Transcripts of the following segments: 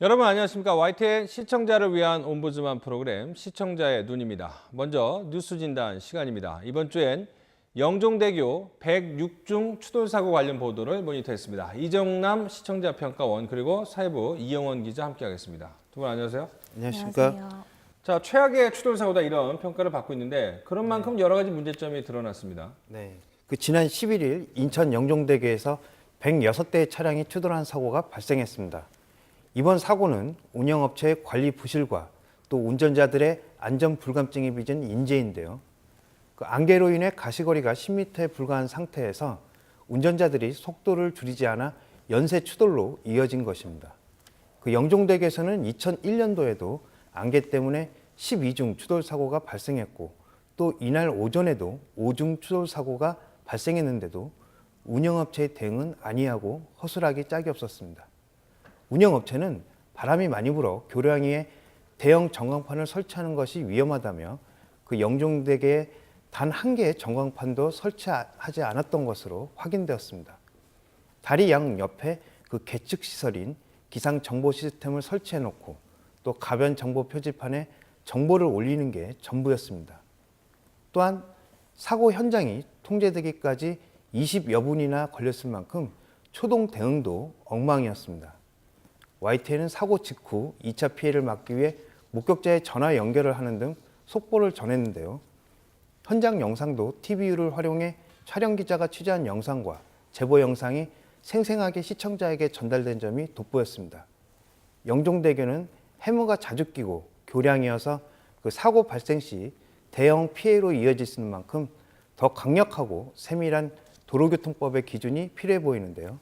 여러분 안녕하십니까? YTN 시청자를 위한 옴부즈만 프로그램 시청자의 눈입니다. 먼저 뉴스 진단 시간입니다. 이번 주엔 영종대교 106중 추돌사고 관련 보도를 모니터했습니다. 이정남 시청자평가원 그리고 사회부 이영원 기자 함께하겠습니다. 두 분 안녕하세요. 안녕하십니까? 안녕하세요. 자, 최악의 추돌사고다 이런 평가를 받고 있는데 그런 만큼 여러 가지 문제점이 드러났습니다. 네. 지난 11일 인천 영종대교에서 106대의 차량이 추돌한 사고가 발생했습니다. 이번 사고는 운영업체의 관리 부실과 또 운전자들의 안전 불감증이 빚은 인재인데요. 안개로 인해 가시거리가 10m에 불과한 상태에서 운전자들이 속도를 줄이지 않아 연쇄 추돌로 이어진 것입니다. 영종대교에서는 2001년도에도 안개 때문에 12중 추돌 사고가 발생했고 또 이날 오전에도 5중 추돌 사고가 발생했는데도 운영업체의 대응은 안이하고 허술하기 짝이 없었습니다. 운영업체는 바람이 많이 불어 교량 위에 대형 전광판을 설치하는 것이 위험하다며 영종대교에 단 한 개의 전광판도 설치하지 않았던 것으로 확인되었습니다. 다리 양 옆에 계측 시설인 기상 정보 시스템을 설치해 놓고 또 가변 정보 표지판에 정보를 올리는 게 전부였습니다. 또한 사고 현장이 통제되기까지 20여 분이나 걸렸을 만큼 초동 대응도 엉망이었습니다. YTN은 사고 직후 2차 피해를 막기 위해 목격자의 전화 연결을 하는 등 속보를 전했는데요. 현장 영상도 TVU를 활용해 촬영 기자가 취재한 영상과 제보 영상이 생생하게 시청자에게 전달된 점이 돋보였습니다. 영종대교는 해무가 자주 끼고 교량이어서 사고 발생 시 대형 피해로 이어질 수 있는 만큼 더 강력하고 세밀한 도로교통법의 기준이 필요해 보이는데요.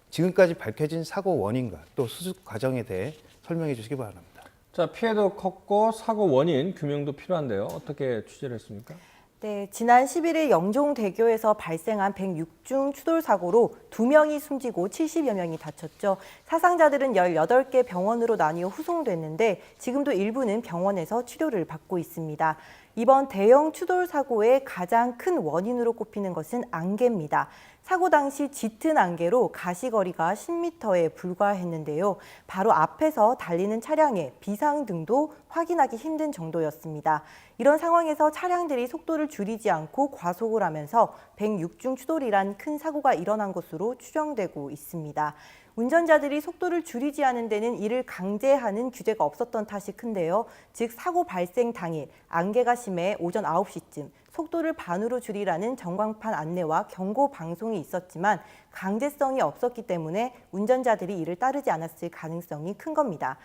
지금까지 밝혀진 사고 원인과 또 수습 과정에 대해 설명해 주시기 바랍니다. 자, 피해도 컸고 사고 원인 규명도 필요한데요. 어떻게 취재를 했습니까? 네, 지난 11일 영종대교에서 발생한 106중 추돌 사고로 2명이 숨지고 70여 명이 다쳤죠. 사상자들은 18개 병원으로 나뉘어 후송됐는데 지금도 일부는 병원에서 치료를 받고 있습니다. 이번 대형 추돌 사고의 가장 큰 원인으로 꼽히는 것은 안개입니다. 사고 당시 짙은 안개로 가시거리가 10m에 불과했는데요. 바로 앞에서 달리는 차량의 비상등도 확인하기 힘든 정도였습니다. 이런 상황에서 차량들이 속도를 줄이지 않고 과속을 하면서 106중 추돌이란 큰 사고가 일어난 것으로 추정되고 있습니다. 운전자들이 속도를 줄이지 않은 데는 이를 강제하는 규제가 없었던 탓이 큰데요. 즉 사고 발생 당일 안개가 심해 오전 9시쯤 속도를 반으로 줄이라는 전광판 안내와 경고 방송이 있었지만 강제성이 없었기 때문에 운전자들이 이를 따르지 않았을 가능성이 큰 겁니다.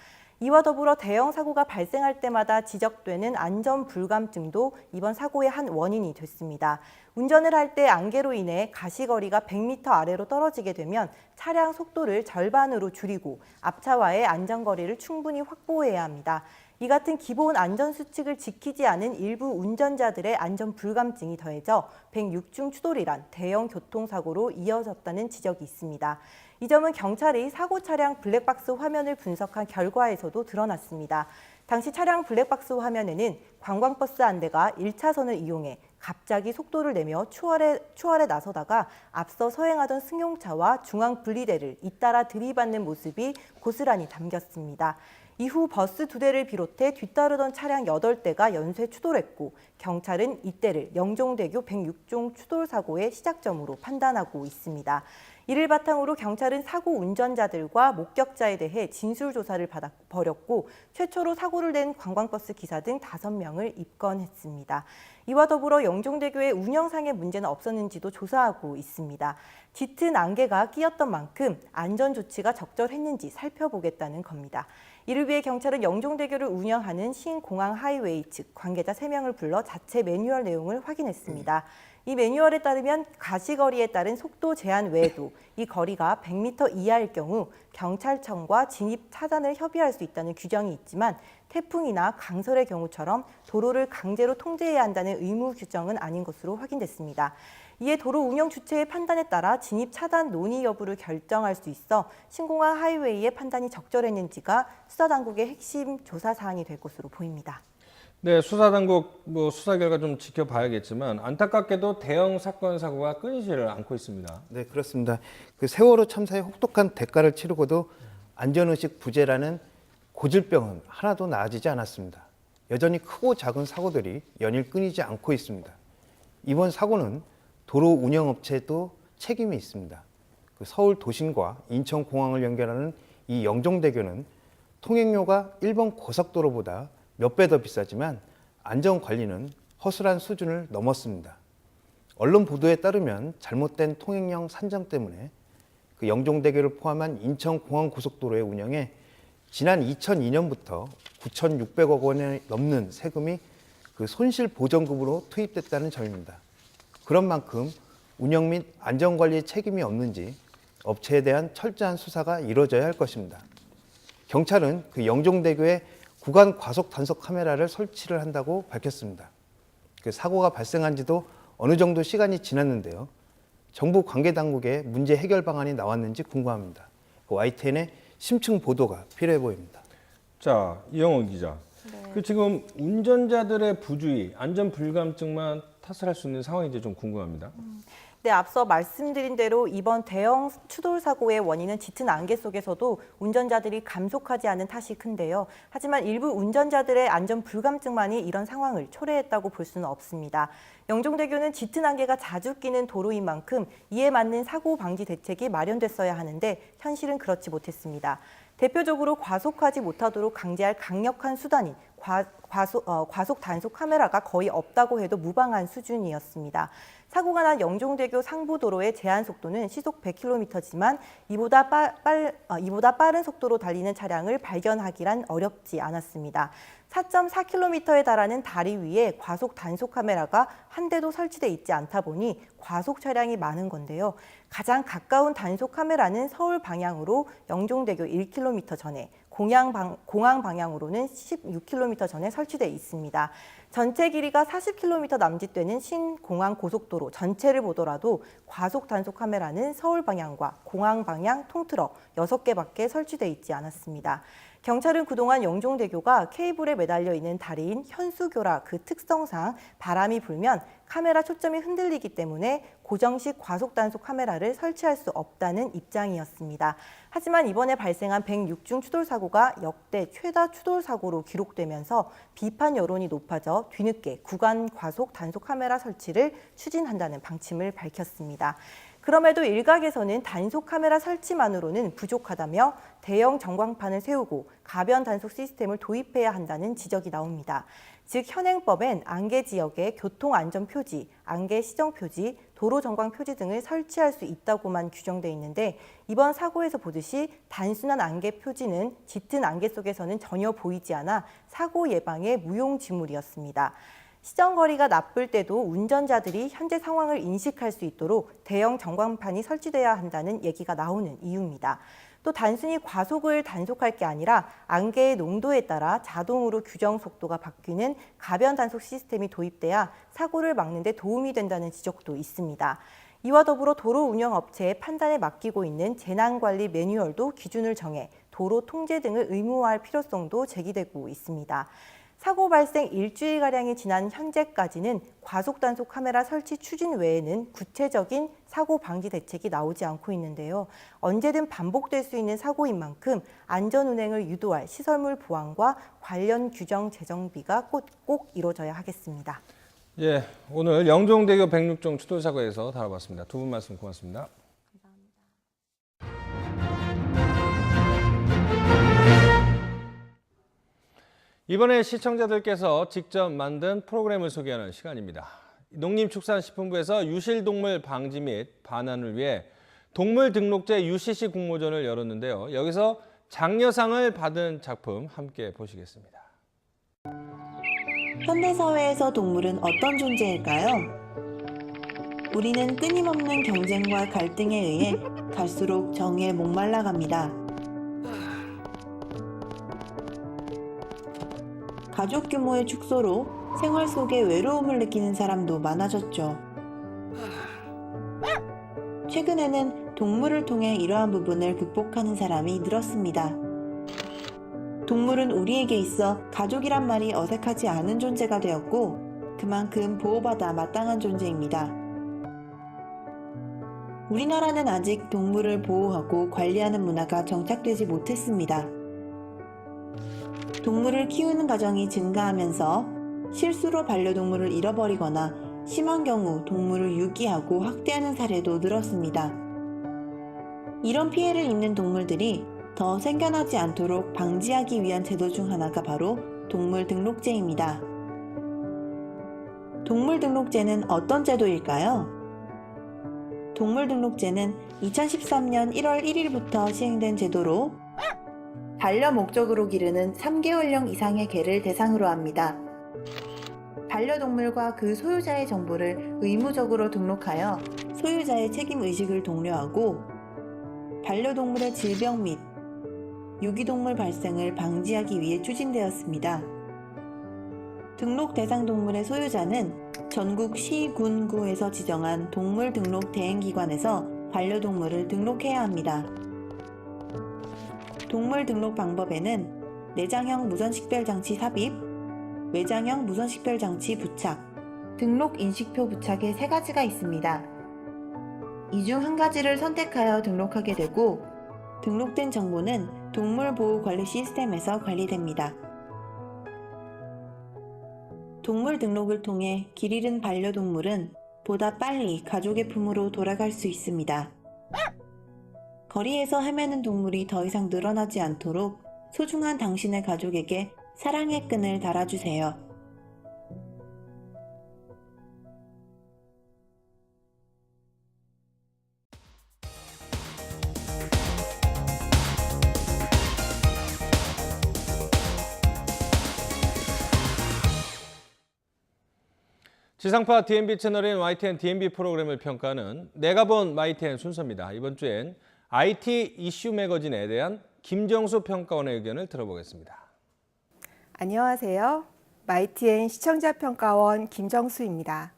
이와 더불어 대형 사고가 발생할 때마다 지적되는 안전 불감증도 이번 사고의 한 원인이 됐습니다. 운전을 할 때 안개로 인해 가시거리가 100m 아래로 떨어지게 되면 차량 속도를 절반으로 줄이고 앞차와의 안전거리를 충분히 확보해야 합니다. 이 같은 기본 안전수칙을 지키지 않은 일부 운전자들의 안전 불감증이 더해져 106중 추돌이란 대형 교통사고로 이어졌다는 지적이 있습니다. 이 점은 경찰이 사고 차량 블랙박스 화면을 분석한 결과에서도 드러났습니다. 당시 차량 블랙박스 화면에는 관광버스 한 대가 1차선을 이용해 갑자기 속도를 내며 추월에 나서다가 앞서 서행하던 승용차와 중앙분리대를 잇따라 들이받는 모습이 고스란히 담겼습니다. 이후 버스 2대를 비롯해 뒤따르던 차량 8대가 연쇄 추돌했고 경찰은 이때를 영종대교 106중 추돌 사고의 시작점으로 판단하고 있습니다. 이를 바탕으로 경찰은 사고 운전자들과 목격자에 대해 진술조사를 벌였고 최초로 사고를 낸 관광버스 기사 등 5명을 입건했습니다. 이와 더불어 영종대교의 운영상의 문제는 없었는지도 조사하고 있습니다. 짙은 안개가 끼었던 만큼 안전조치가 적절했는지 살펴보겠다는 겁니다. 이를 위해 경찰은 영종대교를 운영하는 신공항 하이웨이 측 관계자 3명을 불러 자체 매뉴얼 내용을 확인했습니다. 이 매뉴얼에 따르면 가시거리에 따른 속도 제한 외에도 이 거리가 100m 이하일 경우 경찰청과 진입 차단을 협의할 수 있다는 규정이 있지만 태풍이나 강설의 경우처럼 도로를 강제로 통제해야 한다는 의무 규정은 아닌 것으로 확인됐습니다. 이에 도로 운영 주체의 판단에 따라 진입 차단 논의 여부를 결정할 수 있어 신공항 하이웨이의 판단이 적절했는지가 수사당국의 핵심 조사 사안이 될 것으로 보입니다. 네, 수사당국 수사 결과 좀 지켜봐야겠지만 안타깝게도 대형 사건 사고가 끊이지를 않고 있습니다. 네, 그렇습니다. 세월호 참사의 혹독한 대가를 치르고도 안전의식 부재라는 고질병은 하나도 나아지지 않았습니다. 여전히 크고 작은 사고들이 연일 끊이지 않고 있습니다. 이번 사고는 도로 운영업체도 책임이 있습니다. 서울 도심과 인천공항을 연결하는 이 영종대교는 통행료가 일본 고속도로보다 몇 배 더 비싸지만 안전관리는 허술한 수준을 넘었습니다. 언론 보도에 따르면 잘못된 통행령 산정 때문에 영종대교를 포함한 인천공항 고속도로의 운영에 지난 2002년부터 9,600억 원이 넘는 세금이 손실보전금으로 투입됐다는 점입니다. 그런 만큼 운영 및 안전관리에 책임이 없는지 업체에 대한 철저한 수사가 이루어져야 할 것입니다. 경찰은 영종대교에 구간 과속 단속 카메라를 설치를 한다고 밝혔습니다. 사고가 발생한 지도 어느 정도 시간이 지났는데요. 정부 관계 당국의 문제 해결 방안이 나왔는지 궁금합니다. YTN의 심층 보도가 필요해 보입니다. 자, 이영원 기자. 지금 운전자들의 부주의, 안전 불감증만 탓을 할 수 있는 상황인지 좀 궁금합니다. 네, 앞서 말씀드린 대로 이번 대형 추돌 사고의 원인은 짙은 안개 속에서도 운전자들이 감속하지 않은 탓이 큰데요. 하지만 일부 운전자들의 안전 불감증만이 이런 상황을 초래했다고 볼 수는 없습니다. 영종대교는 짙은 안개가 자주 끼는 도로인 만큼 이에 맞는 사고 방지 대책이 마련됐어야 하는데 현실은 그렇지 못했습니다. 대표적으로 과속하지 못하도록 강제할 강력한 수단인 과속 단속 카메라가 거의 없다고 해도 무방한 수준이었습니다. 사고가 난 영종대교 상부도로의 제한 속도는 시속 100km지만 이보다 빠른 속도로 달리는 차량을 발견하기란 어렵지 않았습니다. 4.4km에 달하는 다리 위에 과속 단속 카메라가 한 대도 설치돼 있지 않다 보니 과속 차량이 많은 건데요. 가장 가까운 단속 카메라는 서울 방향으로 영종대교 1km 전에, 공항 방향으로는 16km 전에 설치돼 있습니다. 전체 길이가 40km 남짓되는 신공항 고속도로 전체를 보더라도 과속 단속 카메라는 서울 방향과 공항 방향 통틀어 6개밖에 설치돼 있지 않았습니다. 경찰은 그동안 영종대교가 케이블에 매달려 있는 다리인 현수교라 그 특성상 바람이 불면 카메라 초점이 흔들리기 때문에 고정식 과속 단속 카메라를 설치할 수 없다는 입장이었습니다. 하지만 이번에 발생한 106중 추돌 사고가 역대 최다 추돌 사고로 기록되면서 비판 여론이 높아져 뒤늦게 구간 과속 단속 카메라 설치를 추진한다는 방침을 밝혔습니다. 그럼에도 일각에서는 단속 카메라 설치만으로는 부족하다며 대형 전광판을 세우고 가변 단속 시스템을 도입해야 한다는 지적이 나옵니다. 즉 현행법엔 안개 지역에 교통안전표지, 안개 시정표지, 도로전광표지 등을 설치할 수 있다고만 규정돼 있는데 이번 사고에서 보듯이 단순한 안개 표지는 짙은 안개 속에서는 전혀 보이지 않아 사고 예방에 무용지물이었습니다. 시정거리가 나쁠 때도 운전자들이 현재 상황을 인식할 수 있도록 대형 전광판이 설치돼야 한다는 얘기가 나오는 이유입니다. 또 단순히 과속을 단속할 게 아니라 안개의 농도에 따라 자동으로 규정 속도가 바뀌는 가변 단속 시스템이 도입돼야 사고를 막는 데 도움이 된다는 지적도 있습니다. 이와 더불어 도로 운영업체의 판단에 맡기고 있는 재난관리 매뉴얼도 기준을 정해 도로 통제 등을 의무화할 필요성도 제기되고 있습니다. 사고 발생 일주일가량이 지난 현재까지는 과속 단속 카메라 설치 추진 외에는 구체적인 사고 방지 대책이 나오지 않고 있는데요. 언제든 반복될 수 있는 사고인 만큼 안전 운행을 유도할 시설물 보완과 관련 규정 재정비가 꼭 이루어져야 하겠습니다. 예, 오늘 영종대교 106종 추돌 사고에서 다뤄봤습니다. 두 분 말씀 고맙습니다. 이번에 시청자들께서 직접 만든 프로그램을 소개하는 시간입니다. 농림축산식품부에서 유실동물 방지 및 반환을 위해 동물 등록제 UCC 공모전을 열었는데요. 여기서 장려상을 받은 작품 함께 보시겠습니다. 현대사회에서 동물은 어떤 존재일까요? 우리는 끊임없는 경쟁과 갈등에 의해 갈수록 정의에 목말라 갑니다. 가족 규모의 축소로 생활 속에 외로움을 느끼는 사람도 많아졌죠. 최근에는 동물을 통해 이러한 부분을 극복하는 사람이 늘었습니다. 동물은 우리에게 있어 가족이란 말이 어색하지 않은 존재가 되었고 그만큼 보호받아 마땅한 존재입니다. 우리나라는 아직 동물을 보호하고 관리하는 문화가 정착되지 못했습니다. 동물을 키우는 가정이 증가하면서 실수로 반려동물을 잃어버리거나 심한 경우 동물을 유기하고 학대하는 사례도 늘었습니다. 이런 피해를 입는 동물들이 더 생겨나지 않도록 방지하기 위한 제도 중 하나가 바로 동물등록제입니다. 동물등록제는 어떤 제도일까요? 동물등록제는 2013년 1월 1일부터 시행된 제도로 반려 목적으로 기르는 3개월령 이상의 개를 대상으로 합니다. 반려동물과 그 소유자의 정보를 의무적으로 등록하여 소유자의 책임의식을 독려하고 반려동물의 질병 및 유기동물 발생을 방지하기 위해 추진되었습니다. 등록 대상 동물의 소유자는 전국 시, 군, 구에서 지정한 동물 등록 대행기관에서 반려동물을 등록해야 합니다. 동물 등록 방법에는 내장형 무선식별장치 삽입, 외장형 무선식별장치 부착, 등록 인식표 부착의 3가지가 있습니다. 이 중 한 가지를 선택하여 등록하게 되고 등록된 정보는 동물보호관리 시스템에서 관리됩니다. 동물 등록을 통해 길 잃은 반려동물은 보다 빨리 가족의 품으로 돌아갈 수 있습니다. 거리에서 헤매는 동물이 더 이상 늘어나지 않도록 소중한 당신의 가족에게 사랑의 끈을 달아주세요. 지상파 DMB 채널인 YTN DMB 프로그램을 평가하는 내가 본 YTN 순서입니다. 이번 주엔 IT 이슈 매거진에 대한 김정수 평가원의 의견을 들어보겠습니다. 안녕하세요. YTN 시청자평가원 김정수입니다.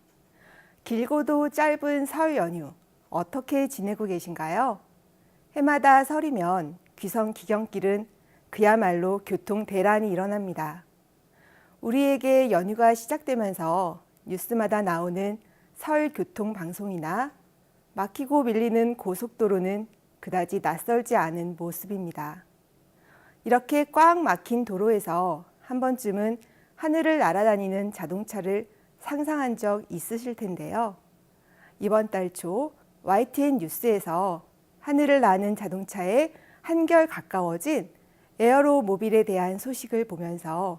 길고도 짧은 설 연휴 어떻게 지내고 계신가요? 해마다 설이면 귀성 귀경길은 그야말로 교통 대란이 일어납니다. 우리에게 연휴가 시작되면서 뉴스마다 나오는 설 교통 방송이나 막히고 밀리는 고속도로는 그다지 낯설지 않은 모습입니다. 이렇게 꽉 막힌 도로에서 한 번쯤은 하늘을 날아다니는 자동차를 상상한 적 있으실 텐데요. 이번 달 초 YTN 뉴스에서 하늘을 나는 자동차에 한결 가까워진 에어로모빌에 대한 소식을 보면서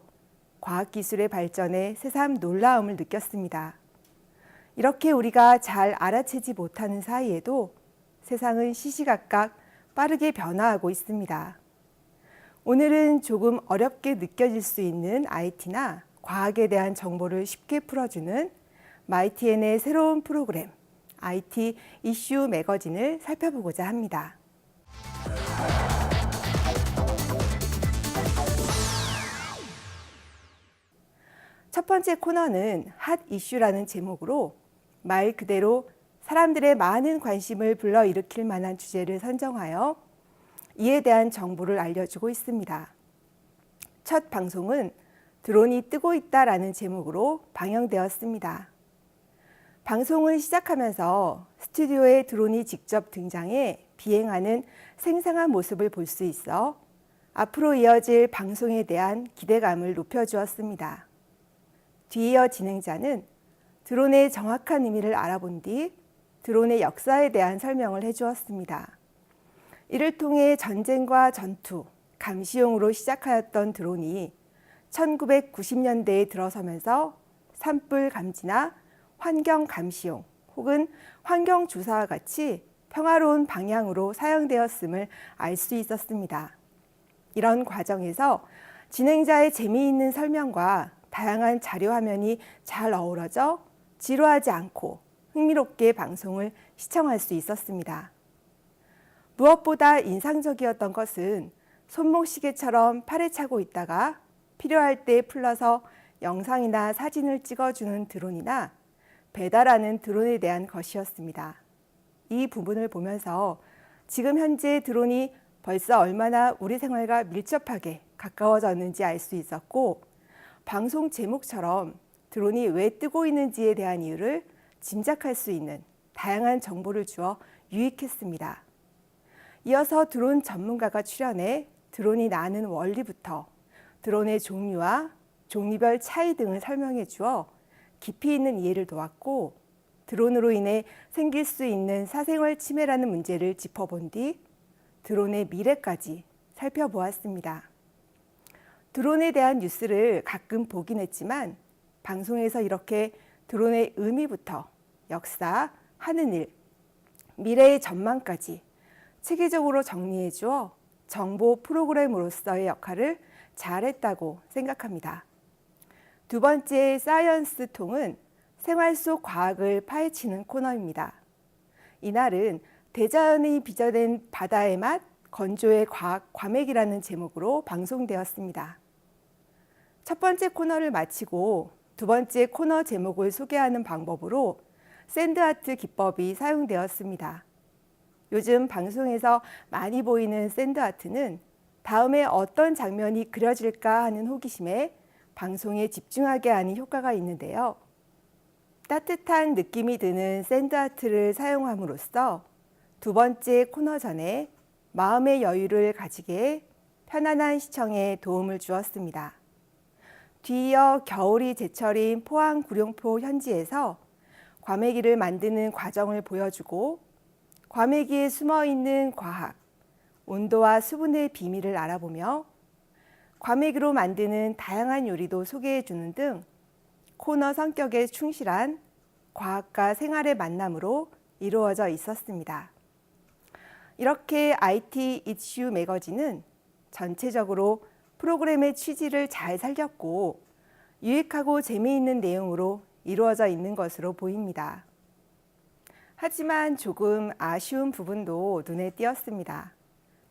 과학기술의 발전에 새삼 놀라움을 느꼈습니다. 이렇게 우리가 잘 알아채지 못하는 사이에도 세상은 시시각각 빠르게 변화하고 있습니다. 오늘은 조금 어렵게 느껴질 수 있는 IT나 과학에 대한 정보를 쉽게 풀어주는 YTN의 새로운 프로그램 IT 이슈 매거진을 살펴보고자 합니다. 첫 번째 코너는 핫 이슈라는 제목으로 말 그대로 사람들의 많은 관심을 불러일으킬 만한 주제를 선정하여 이에 대한 정보를 알려주고 있습니다. 첫 방송은 드론이 뜨고 있다라는 제목으로 방영되었습니다. 방송을 시작하면서 스튜디오에 드론이 직접 등장해 비행하는 생생한 모습을 볼 수 있어 앞으로 이어질 방송에 대한 기대감을 높여주었습니다. 뒤이어 진행자는 드론의 정확한 의미를 알아본 뒤 드론의 역사에 대한 설명을 해주었습니다. 이를 통해 전쟁과 전투, 감시용으로 시작하였던 드론이 1990년대에 들어서면서 산불 감지나 환경 감시용 혹은 환경 조사와 같이 평화로운 방향으로 사용되었음을 알 수 있었습니다. 이런 과정에서 진행자의 재미있는 설명과 다양한 자료 화면이 잘 어우러져 지루하지 않고 흥미롭게 방송을 시청할 수 있었습니다. 무엇보다 인상적이었던 것은 손목시계처럼 팔에 차고 있다가 필요할 때 풀러서 영상이나 사진을 찍어주는 드론이나 배달하는 드론에 대한 것이었습니다. 이 부분을 보면서 지금 현재 드론이 벌써 얼마나 우리 생활과 밀접하게 가까워졌는지 알 수 있었고 방송 제목처럼 드론이 왜 뜨고 있는지에 대한 이유를 짐작할 수 있는 다양한 정보를 주어 유익했습니다. 이어서 드론 전문가가 출연해 드론이 나는 원리부터 드론의 종류와 종류별 차이 등을 설명해 주어 깊이 있는 이해를 도왔고, 드론으로 인해 생길 수 있는 사생활 침해라는 문제를 짚어본 뒤 드론의 미래까지 살펴보았습니다. 드론에 대한 뉴스를 가끔 보긴 했지만 방송에서 이렇게 드론의 의미부터 역사, 하는 일, 미래의 전망까지 체계적으로 정리해 주어 정보 프로그램으로서의 역할을 잘했다고 생각합니다. 두 번째 사이언스 통은 생활 속 과학을 파헤치는 코너입니다. 이날은 대자연이 빚어낸 바다의 맛, 건조의 과학 과맥이라는 제목으로 방송되었습니다. 첫 번째 코너를 마치고 두 번째 코너 제목을 소개하는 방법으로 샌드아트 기법이 사용되었습니다. 요즘 방송에서 많이 보이는 샌드아트는 다음에 어떤 장면이 그려질까 하는 호기심에 방송에 집중하게 하는 효과가 있는데요. 따뜻한 느낌이 드는 샌드아트를 사용함으로써 두 번째 코너 전에 마음의 여유를 가지게 편안한 시청에 도움을 주었습니다. 뒤이어 겨울이 제철인 포항 구룡포 현지에서 과메기를 만드는 과정을 보여주고 과메기에 숨어있는 과학, 온도와 수분의 비밀을 알아보며 과메기로 만드는 다양한 요리도 소개해주는 등 코너 성격에 충실한 과학과 생활의 만남으로 이루어져 있었습니다. 이렇게 IT 이슈 매거진은 전체적으로 프로그램의 취지를 잘 살렸고 유익하고 재미있는 내용으로 이루어져 있는 것으로 보입니다. 하지만 조금 아쉬운 부분도 눈에 띄었습니다.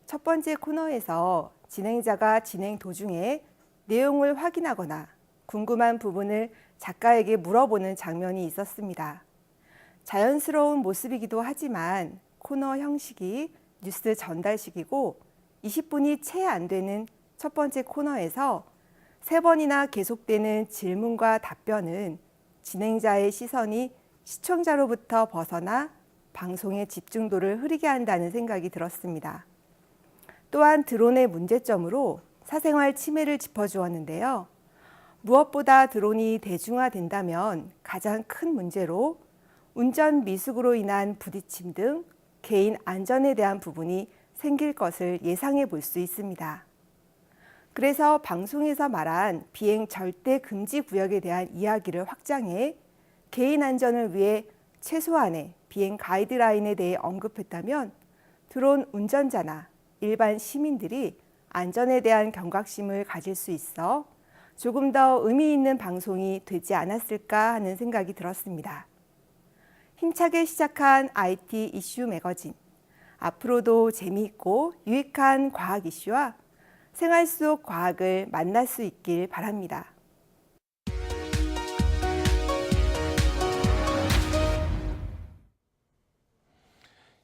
첫 번째 코너에서 진행자가 진행 도중에 내용을 확인하거나 궁금한 부분을 작가에게 물어보는 장면이 있었습니다. 자연스러운 모습이기도 하지만 코너 형식이 뉴스 전달식이고 20분이 채 안 되는 첫 번째 코너에서 3번이나 계속되는 질문과 답변은 진행자의 시선이 시청자로부터 벗어나 방송의 집중도를 흐리게 한다는 생각이 들었습니다. 또한 드론의 문제점으로 사생활 침해를 짚어주었는데요. 무엇보다 드론이 대중화된다면 가장 큰 문제로 운전 미숙으로 인한 부딪힘 등 개인 안전에 대한 부분이 생길 것을 예상해 볼 수 있습니다. 그래서 방송에서 말한 비행 절대 금지 구역에 대한 이야기를 확장해 개인 안전을 위해 최소한의 비행 가이드라인에 대해 언급했다면 드론 운전자나 일반 시민들이 안전에 대한 경각심을 가질 수 있어 조금 더 의미 있는 방송이 되지 않았을까 하는 생각이 들었습니다. 힘차게 시작한 IT 이슈 매거진. 앞으로도 재미있고 유익한 과학 이슈와 생활 속 과학을 만날 수 있길 바랍니다.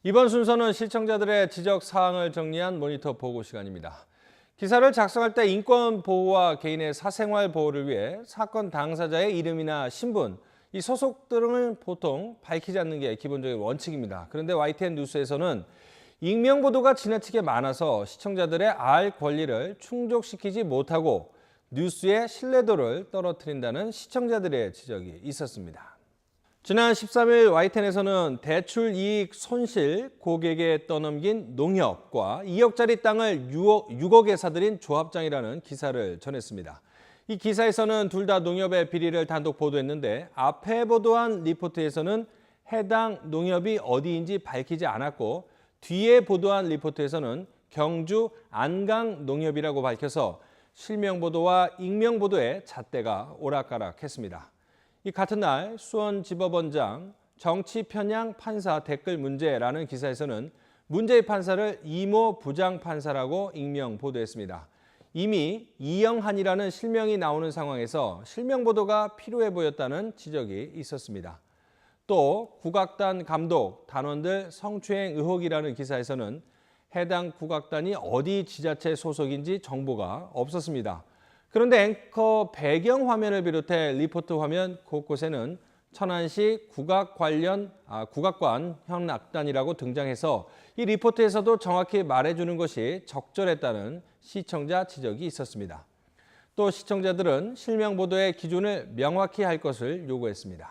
이번 순서는 시청자들의 지적 사항을 정리한 모니터 보고 시간입니다. 기사를 작성할 때 인권 보호와 개인의 사생활 보호를 위해 사건 당사자의 이름이나 신분, 이 소속 등을 보통 밝히지 않는 게 기본적인 원칙입니다. 그런데 YTN 뉴스에서는 익명 보도가 지나치게 많아서 시청자들의 알 권리를 충족시키지 못하고 뉴스의 신뢰도를 떨어뜨린다는 시청자들의 지적이 있었습니다. 지난 13일 YTN에서는 대출 이익 손실 고객에 떠넘긴 농협과 2억짜리 땅을 6억에 사들인 조합장이라는 기사를 전했습니다. 이 기사에서는 둘 다 농협의 비리를 단독 보도했는데 앞에 보도한 리포트에서는 해당 농협이 어디인지 밝히지 않았고 뒤에 보도한 리포트에서는 경주 안강 농협이라고 밝혀서 실명 보도와 익명 보도의 잣대가 오락가락했습니다. 이 같은 날 수원지법원장 정치 편향 판사 댓글 문제라는 기사에서는 문제의 판사를 이모 부장 판사라고 익명 보도했습니다. 이미 이영한이라는 실명이 나오는 상황에서 실명 보도가 필요해 보였다는 지적이 있었습니다. 또 국악단 감독, 단원들 성추행 의혹이라는 기사에서는 해당 국악단이 어디 지자체 소속인지 정보가 없었습니다. 그런데 앵커 배경 화면을 비롯해 리포트 화면 곳곳에는 천안시 국악관 현악단이라고 등장해서 이 리포트에서도 정확히 말해주는 것이 적절했다는 시청자 지적이 있었습니다. 또 시청자들은 실명 보도의 기준을 명확히 할 것을 요구했습니다.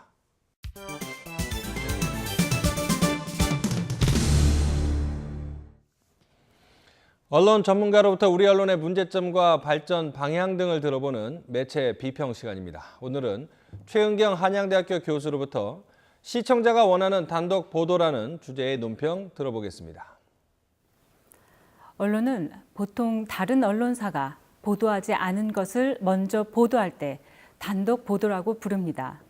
언론 전문가로부터 우리 언론의 문제점과 발전 방향 등을 들어보는 매체 비평 시간입니다. 오늘은 최은경 한양대학교 교수로부터 시청자가 원하는 단독 보도라는 주제의 논평 들어보겠습니다. 언론은 보통 다른 언론사가 보도하지 않은 것을 먼저 보도할 때 단독 보도라고 부릅니다.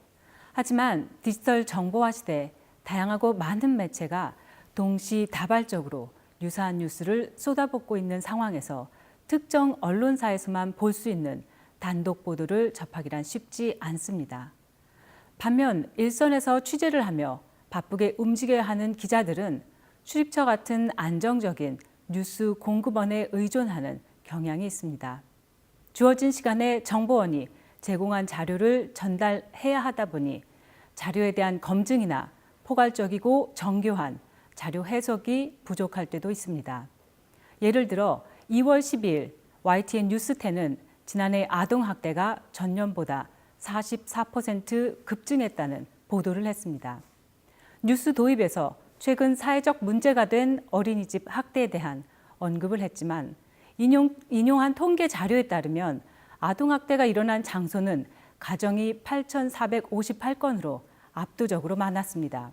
하지만 디지털 정보화 시대 다양하고 많은 매체가 동시다발적으로 유사한 뉴스를 쏟아붓고 있는 상황에서 특정 언론사에서만 볼 수 있는 단독 보도를 접하기란 쉽지 않습니다. 반면 일선에서 취재를 하며 바쁘게 움직여야 하는 기자들은 출입처 같은 안정적인 뉴스 공급원에 의존하는 경향이 있습니다. 주어진 시간에 정보원이 제공한 자료를 전달해야 하다 보니 자료에 대한 검증이나 포괄적이고 정교한 자료 해석이 부족할 때도 있습니다. 예를 들어 2월 12일 YTN 뉴스10은 지난해 아동학대가 전년보다 44% 급증했다는 보도를 했습니다. 뉴스 도입에서 최근 사회적 문제가 된 어린이집 학대에 대한 언급을 했지만 인용한 통계 자료에 따르면 아동학대가 일어난 장소는 가정이 8,458건으로 압도적으로 많았습니다.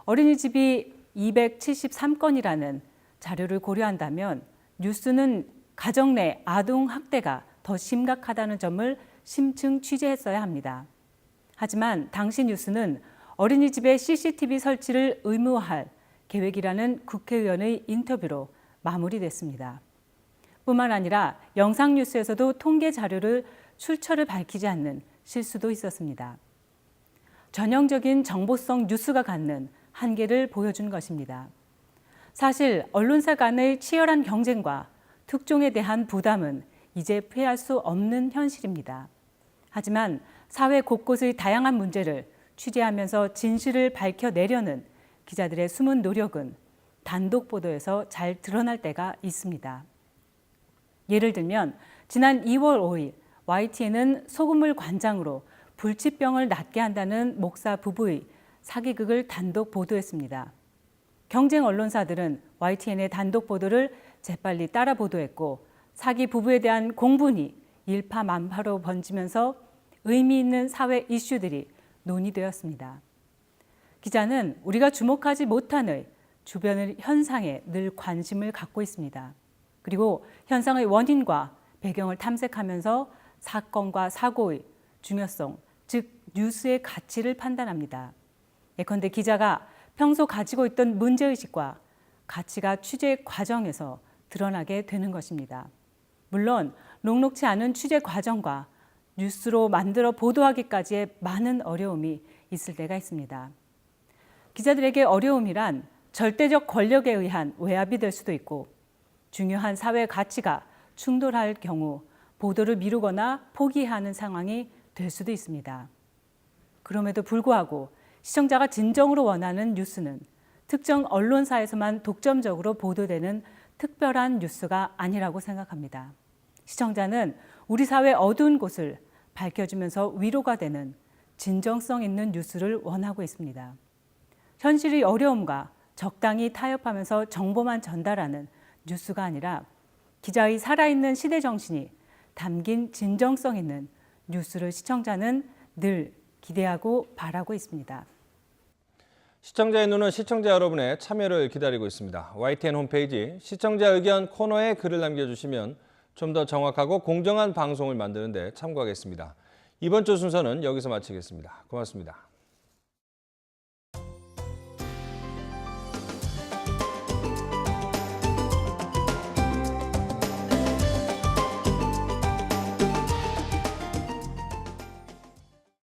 어린이집이 273건이라는 자료를 고려한다면 뉴스는 가정 내 아동학대가 더 심각하다는 점을 심층 취재했어야 합니다. 하지만 당시 뉴스는 어린이집에 CCTV 설치를 의무화할 계획이라는 국회의원의 인터뷰로 마무리됐습니다. 뿐만 아니라 영상 뉴스에서도 통계 자료를 출처를 밝히지 않는 실수도 있었습니다. 전형적인 정보성 뉴스가 갖는 한계를 보여준 것입니다. 사실 언론사 간의 치열한 경쟁과 특종에 대한 부담은 이제 피할 수 없는 현실입니다. 하지만 사회 곳곳의 다양한 문제를 취재하면서 진실을 밝혀내려는 기자들의 숨은 노력은 단독 보도에서 잘 드러날 때가 있습니다. 예를 들면 지난 2월 5일 YTN은 소금물 관장으로 불치병을 낫게 한다는 목사 부부의 사기극을 단독 보도했습니다. 경쟁 언론사들은 YTN의 단독 보도를 재빨리 따라 보도했고 사기 부부에 대한 공분이 일파만파로 번지면서 의미 있는 사회 이슈들이 논의되었습니다. 기자는 우리가 주목하지 못하는 주변의 현상에 늘 관심을 갖고 있습니다. 그리고 현상의 원인과 배경을 탐색하면서 사건과 사고의 중요성, 즉 뉴스의 가치를 판단합니다. 예컨대 기자가 평소 가지고 있던 문제의식과 가치가 취재 과정에서 드러나게 되는 것입니다. 물론 녹록치 않은 취재 과정과 뉴스로 만들어 보도하기까지의 많은 어려움이 있을 때가 있습니다. 기자들에게 어려움이란 절대적 권력에 의한 외압이 될 수도 있고 중요한 사회 가치가 충돌할 경우 보도를 미루거나 포기하는 상황이 될 수도 있습니다. 그럼에도 불구하고 시청자가 진정으로 원하는 뉴스는 특정 언론사에서만 독점적으로 보도되는 특별한 뉴스가 아니라고 생각합니다. 시청자는 우리 사회 어두운 곳을 밝혀주면서 위로가 되는 진정성 있는 뉴스를 원하고 있습니다. 현실의 어려움과 적당히 타협하면서 정보만 전달하는 뉴스가 아니라 기자의 살아있는 시대 정신이 담긴 진정성 있는 뉴스를 시청자는 늘 기대하고 바라고 있습니다. 시청자의 눈은 시청자 여러분의 참여를 기다리고 있습니다. YTN 홈페이지 시청자 의견 코너에 글을 남겨주시면 좀 더 정확하고 공정한 방송을 만드는 데 참고하겠습니다. 이번 주 순서는 여기서 마치겠습니다. 고맙습니다.